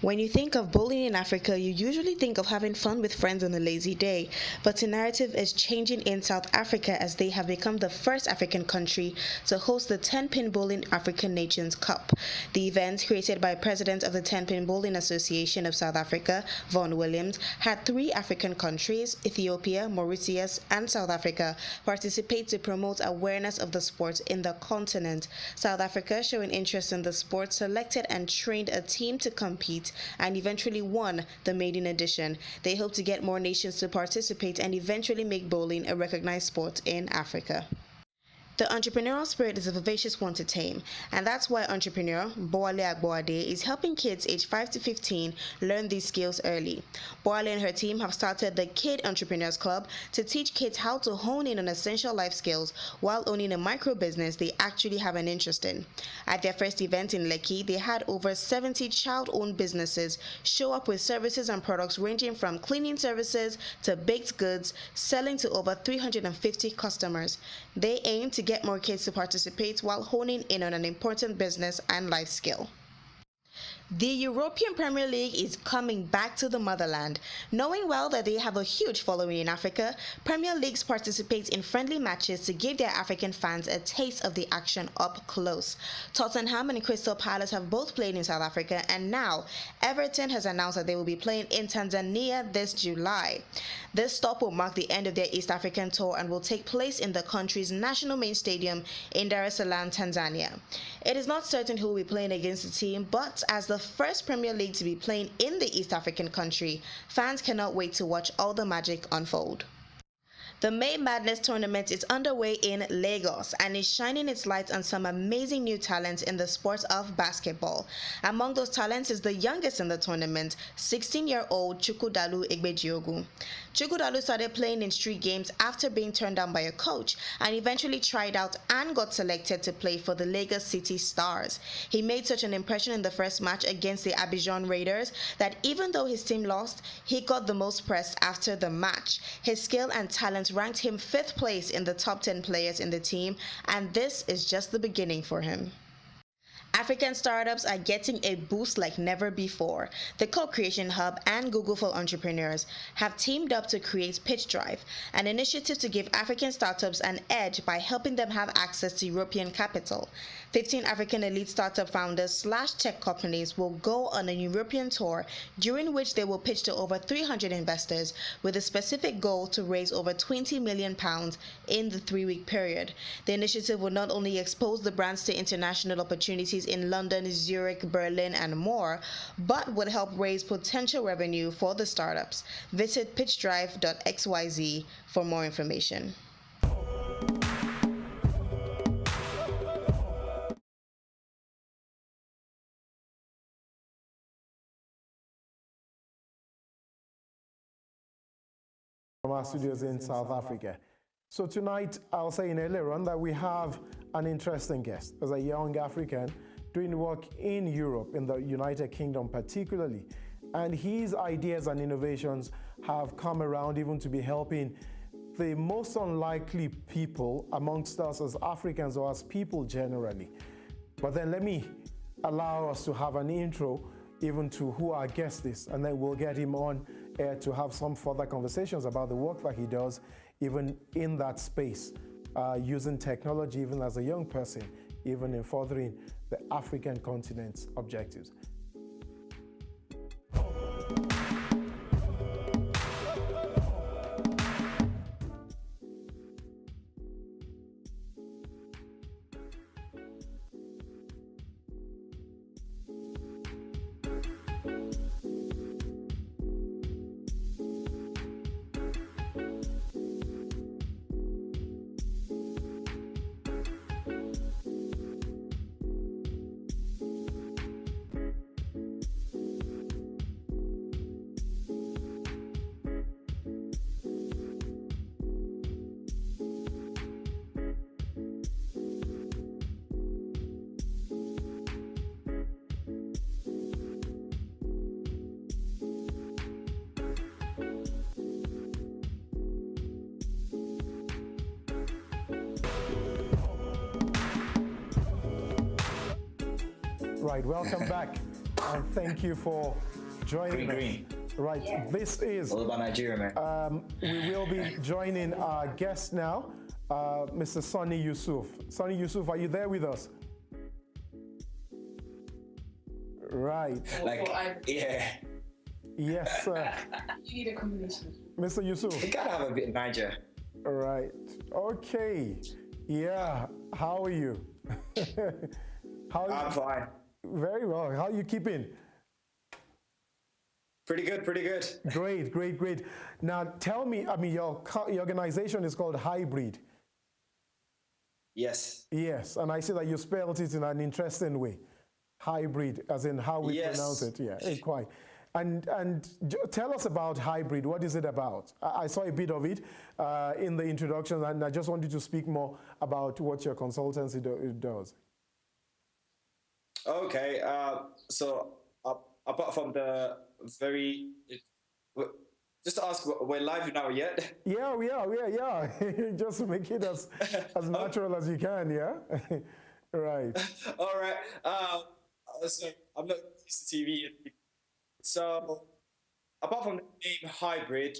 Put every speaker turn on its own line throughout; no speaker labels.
When you think of bowling in Africa, you usually think of having fun with friends on a lazy day. But the narrative is changing in South Africa as they have become the first African country to host the 10-pin Bowling African Nations Cup. The event, created by President of the 10-pin Bowling Association of South Africa, Vaughan Williams, had 3 African countries, Ethiopia, Mauritius, and South Africa, participate to promote awareness of the sport in the continent. South Africa, showing interest in the sport, selected and trained a team to compete and eventually won the maiden edition. They hope to get more nations to participate and eventually make bowling a recognized sport in Africa. The entrepreneurial spirit is a vivacious one to tame, and that's why entrepreneur Boale Agboade is helping kids aged 5 to 15 learn these skills early. Boale and her team have started the Kid Entrepreneurs Club to teach kids how to hone in on essential life skills while owning a micro business they actually have an interest in. At their first event in Lekki, they had over 70 child-owned businesses show up with services and products ranging from cleaning services to baked goods, selling to over 350 customers. They aim to get more kids to participate while honing in on an important business and life skill. The European Premier League is coming back to the motherland. Knowing well that they have a huge following in Africa, Premier Leagues participate in friendly matches to give their African fans a taste of the action up close. Tottenham and Crystal Palace have both played in South Africa, and now Everton has announced that they will be playing in Tanzania this July. This stop will mark the end of their East African tour and will take place in the country's national main stadium in Dar es Salaam, Tanzania. It is not certain who will be playing against the team, but as the first Premier League to be playing in the East African country, fans cannot wait to watch all the magic unfold. The May Madness tournament is underway in Lagos and is shining its light on some amazing new talents in the sport of basketball. Among those talents is the youngest in the tournament, 16-year-old Chukwudalu Egbejiogu. Chukwudalu started playing in street games after being turned down by a coach and eventually tried out and got selected to play for the Lagos City Stars. He made such an impression in the first match against the Abidjan Raiders that even though his team lost, he got the most press after the match. His skill and talent ranked him 5th place in the top 10 players in the team, and this is just the beginning for him. African startups are getting a boost like never before. The Co-Creation Hub and Google for Entrepreneurs have teamed up to create Pitch Drive, an initiative to give African startups an edge by helping them have access to European capital. 15 African elite startup founders / tech companies will go on a European tour during which they will pitch to over 300 investors with a specific goal to raise over £20 million in the 3-week period. The initiative will not only expose the brands to international opportunities in London, Zurich, Berlin, and more, but would help raise potential revenue for the startups. Visit pitchdrive.xyz for more information.
From our studios in South Africa. So tonight, I'll say in earlier on that we have an interesting guest. As a young African doing work in Europe, in the United Kingdom particularly, and his ideas and innovations have come around even to be helping the most unlikely people amongst us as Africans or as people generally. But then let me allow us to have an intro even to who our guest is, and then we'll get him on air to have some further conversations about the work that he does even in that space, using technology even as a young person, even in furthering the African continent's objectives. Right, welcome back. and thank you for joining us.
Green.
Right,
Yes.
this is,
All about Nigeria, man.
we will be joining our guest now, Mr. Sani Yusuf. Sani Yusuf, are you there with us? Right.
Like, yeah.
Yes, sir.
You need a combination.
Mr. Yusuf.
You gotta have a bit of Niger.
Right. Okay. Yeah. How are you? How are
I'm
you?
fine.
Very well. How are you keeping?
Pretty good, pretty good.
Great, great, great. Now tell me, I mean, your organization is called Haibrid.
Yes.
Yes, and I see that you spelled it in an interesting way. Hybrid, as in how we
Yes.
pronounce it. Yeah, quite. And tell us about Hybrid. What is it about? I saw a bit of it in the introduction, and I just wanted to speak more about what your consultancy does.
Okay. So apart from the just to ask, we're live now yet?
Yeah, we are. Yeah. Just to make it as natural as you can. Yeah. Right.
All right. So I'm not used to TV. So apart from the name Hybrid,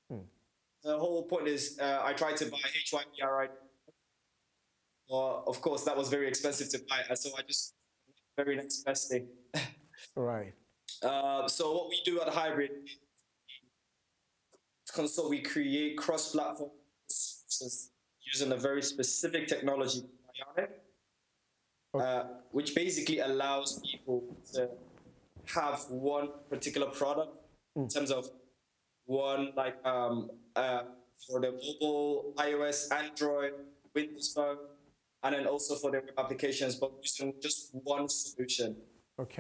the whole point is I tried to buy HYBRI. Of course, that was very expensive to buy, and so I just very next best thing.
Right.
So what we do at Hybrid, we create cross-platform solutions using a very specific technology, which basically allows people to have one particular product in terms of one, like for the mobile, iOS, Android, Windows Phone, and then also for the web applications, but using just one solution.